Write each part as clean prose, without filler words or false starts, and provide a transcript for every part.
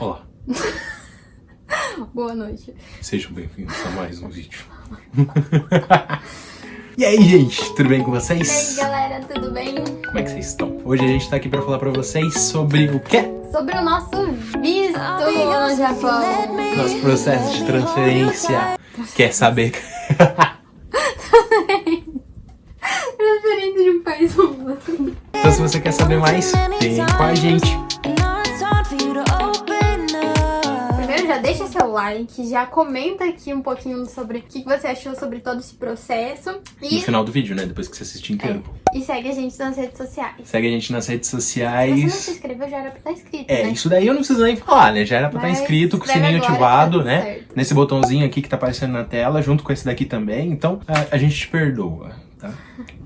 Olá, Boa noite. sejam bem-vindos a mais um vídeo. E aí, gente, tudo bem com E aí, vocês? galera, tudo bem? Como é que vocês estão? Hoje a gente tá aqui pra falar pra vocês sobre o quê? Sobre o nosso visto no Japão. Nosso processo de transferência. Quer saber? Transferência de um país ao outro. Então, se você quer saber mais, vem com a gente. Primeiro, já deixa seu like, já comenta aqui um pouquinho sobre o que você achou sobre todo esse processo. No E, final do vídeo, né? Depois que você assistir inteiro. e segue a gente nas redes sociais. Segue a gente nas redes Se você não se sociais. inscreveu, já era pra estar inscrito, É, né? isso daí eu não preciso nem falar, né? Já era pra estar Mas inscrito, com o inscreve sininho agora ativado, que tá né? tudo certo. Nesse botãozinho aqui que tá aparecendo na tela, junto com esse daqui também. Então, a gente te perdoa, tá?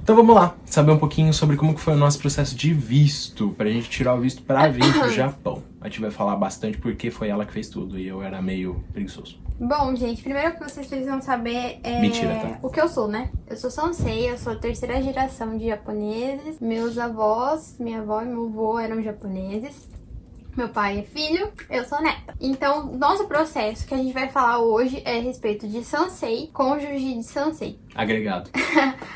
Então vamos lá, saber um pouquinho sobre como que foi o nosso processo de visto, pra gente tirar o visto pra vir pro Japão. A gente vai falar bastante porque foi ela que fez tudo e eu era meio preguiçoso. Bom, gente, primeiro que vocês precisam saber é Mentira, tá? o que eu sou, né? Eu sou Sansei, eu sou a terceira geração de japoneses. Meus avós, minha avó e meu avô eram japoneses. Meu pai é filho, eu sou neta. Então, nosso processo que a gente vai falar hoje é a respeito de Sansei, cônjuge de Sansei. Agregado.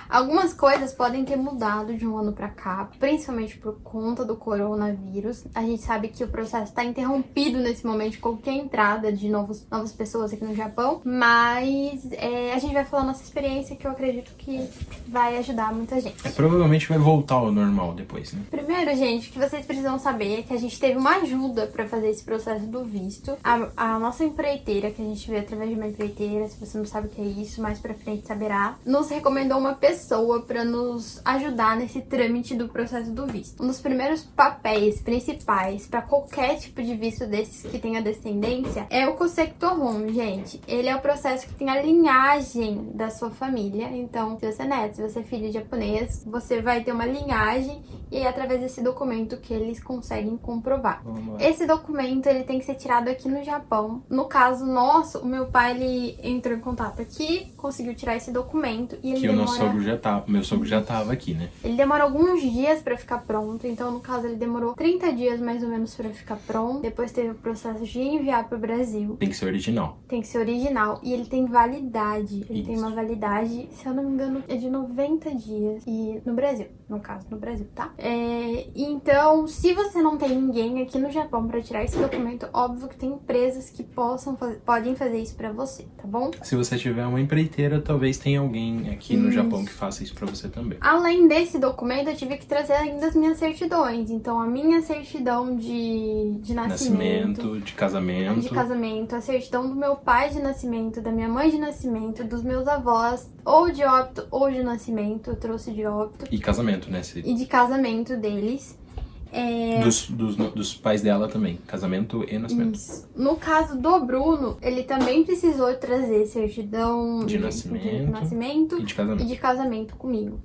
Algumas coisas podem ter mudado de um ano pra cá, principalmente por conta do coronavírus. A gente sabe que o processo está interrompido nesse momento de qualquer entrada de novas pessoas aqui no Japão, mas a gente vai falar nossa experiência, que eu acredito que vai ajudar muita gente. Provavelmente vai voltar ao normal depois, né? Primeiro, gente, o que vocês precisam saber é que a gente teve uma ajuda pra fazer esse processo do visto. A nossa empreiteira, que a gente vê através de uma empreiteira, se você não sabe o que é isso, mais pra frente saberá, nos recomendou uma pessoa pra nos ajudar nesse trâmite do processo do visto. Um dos primeiros papéis principais pra qualquer tipo de visto desses que tenha descendência é o Kosektohon, gente. Ele é o processo que tem a linhagem da sua família. Então, se você é neto, se você é filho de japonês, você vai ter uma linhagem e é através desse documento que eles conseguem comprovar. Vamos lá. Esse documento, ele tem que ser tirado aqui no Japão. No caso nosso, o meu pai, ele entrou em contato aqui, conseguiu tirar esse documento e ele Que o nosso sogro já tava, meu sogro já tava aqui, né? ele demora alguns dias pra ficar pronto, então no caso ele demorou 30 dias mais ou menos pra ficar pronto. Depois teve o processo de enviar pro Brasil. Tem que ser original. Tem que ser original e ele tem validade. Ele tem Isso. uma validade, se eu não me engano, é de 90 dias. E no Brasil, no caso, no Brasil, tá? Então, se você não tem ninguém aqui no Japão pra tirar esse documento, óbvio que tem empresas que podem fazer isso pra você, tá bom? Se você tiver uma empreiteira, talvez tenha alguém aqui no Isso. Japão que faça isso pra você também. Além desse documento, eu tive que trazer ainda as minhas certidões. Então, a minha certidão de nascimento, De casamento. a certidão do meu pai de nascimento, da minha mãe de nascimento, dos meus avós, ou de óbito ou de nascimento, eu trouxe de óbito, E casamento, né? e de casamento deles. Dos pais dela também. Casamento e nascimento. Isso. No caso do Bruno, ele também precisou trazer certidão De nascimento de nascimento E de casamento. e de casamento comigo.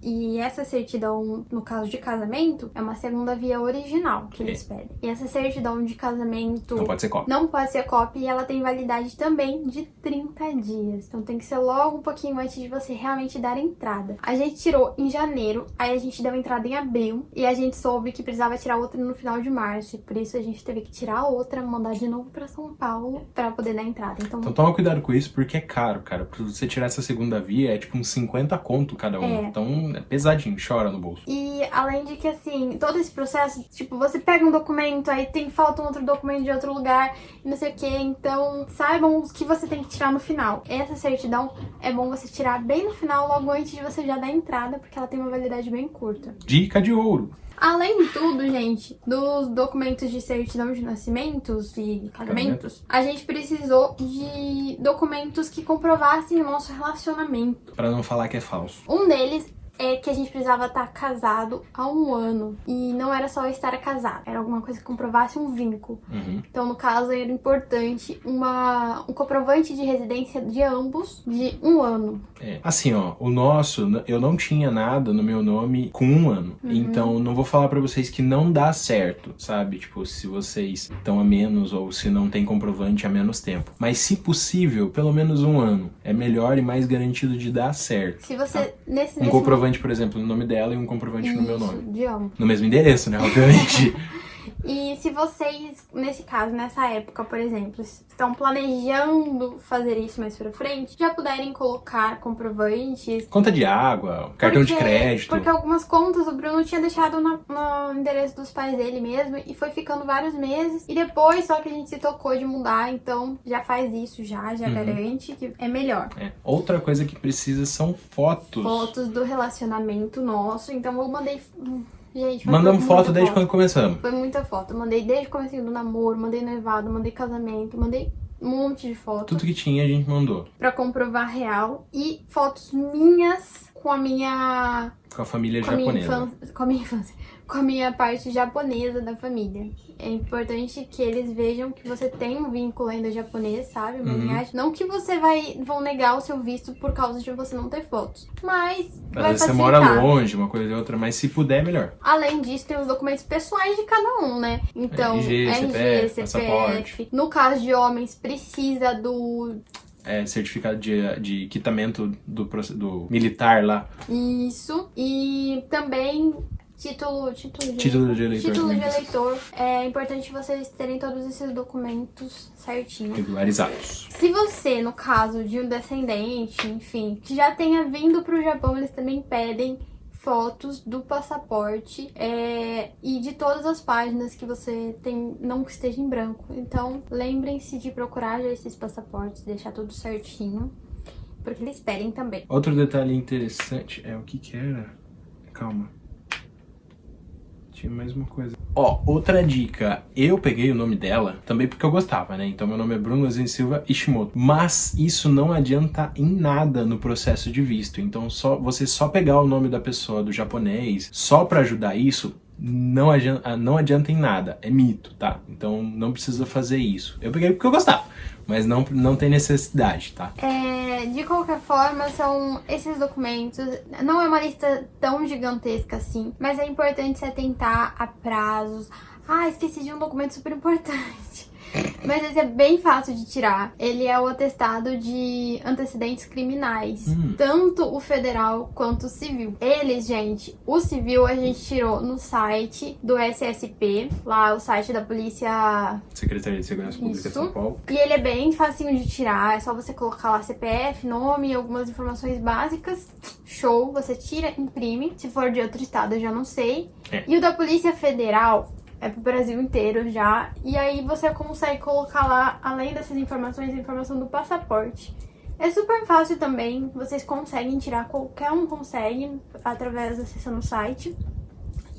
E essa certidão, no caso de casamento, é uma segunda via original que eles pedem. E essa certidão de casamento Não pode ser cópia. não pode ser cópia e ela tem validade também de 30 dias. Então tem que ser logo um pouquinho antes de você realmente dar entrada. A gente tirou em janeiro, aí a gente deu entrada em abril e a gente soube que precisava tirar outra no final de março. E por isso a gente teve que tirar a outra, mandar de novo pra São Paulo pra poder dar entrada. Então Toma cuidado com isso, porque é caro, cara. Pra você tirar essa segunda via, é tipo uns 50 conto cada um. É. Então, é pesadinho, chora no bolso. E além de que, assim, todo esse processo, tipo, você pega um documento, aí falta um outro documento de outro lugar, e não sei o que, então saibam o que você tem que tirar no final. Essa certidão é bom você tirar bem no final, logo antes de você já dar entrada, porque ela tem uma validade bem curta. Dica de ouro. Além de tudo, gente, dos documentos de certidão de nascimentos e casamentos, a gente precisou de documentos que comprovassem o nosso relacionamento. Pra não falar que é falso. Um deles é que a gente precisava estar casado há 1 ano. E não era só estar casado, era alguma coisa que comprovasse um vínculo. Uhum. Então, no caso, era importante um comprovante de residência de ambos de 1 ano. Assim, ó, o nosso, eu não tinha nada no meu nome com 1 ano. Então, não vou falar pra vocês que não dá certo, sabe? Tipo, se vocês estão a menos ou se não tem comprovante há menos tempo. Mas, se possível, pelo menos 1 ano. É melhor e mais garantido de dar certo. Se você, nesse Comprovante, por exemplo, no nome dela e um comprovante no meu nome. de ambos. No mesmo endereço, né? Obviamente. E se vocês, nesse caso, nessa época, por exemplo, estão planejando fazer isso mais pra frente, já puderem colocar comprovantes. Conta de água, cartão de crédito. Porque algumas contas o Bruno tinha deixado no endereço dos pais dele mesmo e foi ficando vários meses. E depois só que a gente se tocou de mudar, então já faz isso já garante que é melhor. Outra coisa que precisa são fotos. Fotos do relacionamento nosso, então eu mandei... Gente, mandamos foto desde quando começamos. Foi muita foto. Eu mandei desde o começo do namoro, mandei noivado, mandei casamento, mandei um monte de fotos. Tudo que tinha a gente mandou. Pra comprovar real. E fotos minhas com a minha... Com a família japonesa. Com a minha infância. Com a minha parte japonesa da família. É importante que eles vejam que você tem um vínculo ainda japonês, sabe? Uma linhagem. Não que você vão negar o seu visto por causa de você não ter fotos. Mas vai facilitar. Você mora longe, uma coisa e outra, mas se puder, é melhor. Além disso, tem os documentos pessoais de cada um, né? Então, RG, CPF. No caso de homens, precisa do... certificado de quitamento do militar lá. Isso. E também título de eleitor. É importante vocês terem todos esses documentos certinho. Regularizados. Se você, no caso de um descendente, enfim, que já tenha vindo pro Japão, eles também pedem fotos do passaporte e de todas as páginas que você tem, não que esteja em branco. Então, lembrem-se de procurar já esses passaportes, deixar tudo certinho, porque eles pedem também. Outro detalhe interessante o que era? Calma. Tinha mais uma coisa. Outra dica. Eu peguei o nome dela também porque eu gostava, né? Então meu nome é Bruno Azin Silva Ishimoto. Mas isso não adianta em nada no processo de visto. Então você só pegar o nome da pessoa do japonês só pra ajudar isso, não adianta em nada. É mito, tá? Então não precisa fazer isso. Eu peguei porque eu gostava, mas não tem necessidade, tá? De qualquer forma, são esses documentos. Não é uma lista tão gigantesca assim, mas é importante se atentar a prazos. Esqueci de um documento super importante. Mas esse é bem fácil de tirar. Ele é o atestado de antecedentes criminais. Tanto o federal quanto o civil. Eles, gente, o civil a gente tirou no site do SSP. Lá, o site da polícia... Secretaria de Segurança Pública de São Paulo. E ele é bem facinho de tirar. É só você colocar lá CPF, nome, algumas informações básicas. Show. Você tira, imprime. Se for de outro estado, eu já não sei. E o da Polícia Federal... é pro Brasil inteiro já. E aí você consegue colocar lá, além dessas informações, a informação do passaporte. É super fácil também. Vocês conseguem tirar, qualquer um consegue, através da acessando o site.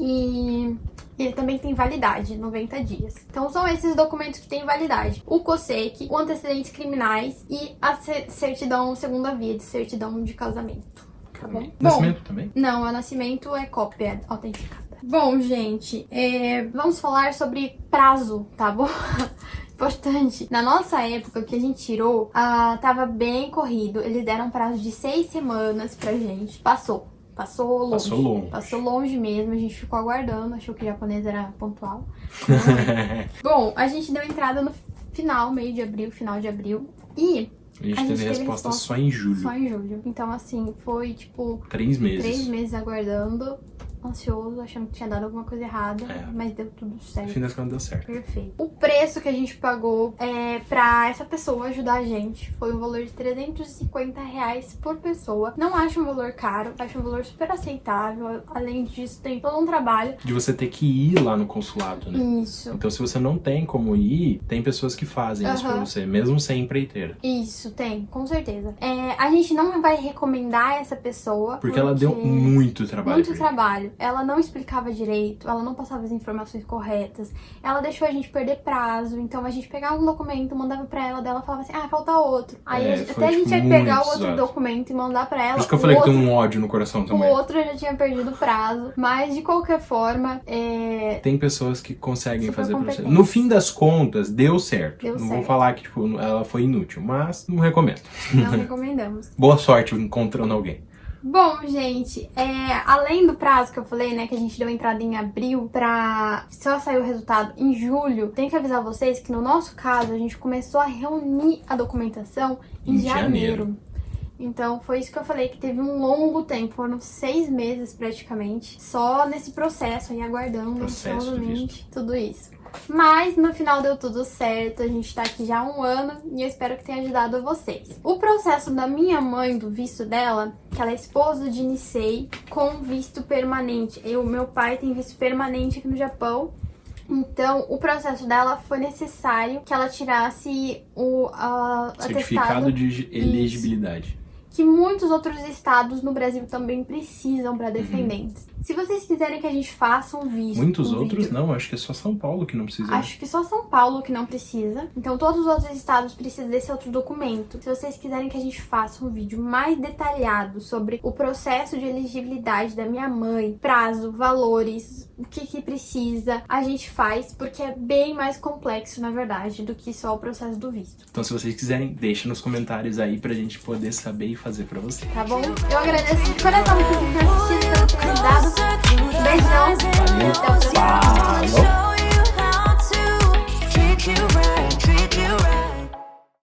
E ele também tem validade, 90 dias. Então são esses documentos que têm validade. O COSEC, o antecedentes criminais e a certidão segunda via, de certidão de casamento. Tá bom? Nascimento também? Não, o nascimento é cópia autenticada. Bom, gente, vamos falar sobre prazo, tá bom? Importante. Na nossa época que a gente tirou, tava bem corrido. Eles deram prazo de 6 semanas pra gente. Passou longe. Passou longe mesmo. A gente ficou aguardando. Achou que o japonês era pontual. Bom, a gente deu entrada no final de abril. E... a gente teve resposta só em julho. Só em julho. Então, assim, foi tipo... 3 meses. 3 meses aguardando. Ansioso, achando que tinha dado alguma coisa errada, mas deu tudo certo. No fim das contas deu certo. Perfeito. O preço que a gente pagou pra essa pessoa ajudar a gente foi um valor de R$350 por pessoa. Não acho um valor caro, acho um valor super aceitável. Além disso, tem todo um trabalho. De você ter que ir lá no consulado, né? Isso. Então, se você não tem como ir, tem pessoas que fazem isso pra você, mesmo sem empreiteira. Isso, tem, com certeza. A gente não vai recomendar essa pessoa. Porque ela deu muito trabalho. Muito trabalho. Ela não explicava direito, ela não passava as informações corretas, ela deixou a gente perder prazo, então a gente pegava um documento, mandava pra ela, dela falava assim, falta outro. Aí até a gente ia pegar o outro documento e mandar pra ela. Por isso que eu falei que tem um ódio no coração também. O outro já tinha perdido o prazo, mas de qualquer forma, tem pessoas que conseguem fazer pra você. No fim das contas, deu certo. Não vou falar que tipo, ela foi inútil, mas não recomendo. Não recomendamos. Boa sorte encontrando alguém. Bom, gente, além do prazo que eu falei, né, que a gente deu entrada em abril pra só sair o resultado em julho, tenho que avisar vocês que no nosso caso a gente começou a reunir a documentação em janeiro. Então foi isso que eu falei, que teve um longo tempo, foram 6 meses praticamente, só nesse processo aí, aguardando provavelmente tudo isso. Mas no final deu tudo certo, a gente tá aqui já há um ano e eu espero que tenha ajudado vocês. O processo da minha mãe, do visto dela, que ela é esposa de Nisei, com visto permanente. Meu pai tem visto permanente aqui no Japão. Então, o processo dela foi necessário que ela tirasse o certificado de elegibilidade. Que muitos outros estados no Brasil também precisam para defendentes. Se vocês quiserem que a gente faça um vídeo... Muitos outros não, acho que é só São Paulo que não precisa. Acho que só São Paulo que não precisa. Então todos os outros estados precisam desse outro documento. Se vocês quiserem que a gente faça um vídeo mais detalhado sobre o processo de elegibilidade da minha mãe, prazo, valores, o que precisa, a gente faz, porque é bem mais complexo, na verdade, do que só o processo do visto. Então se vocês quiserem, deixa nos comentários aí pra gente poder saber e fazer pra você. Tá bom? Eu agradeço de coração por vocês terem assistido, por terem ajudado.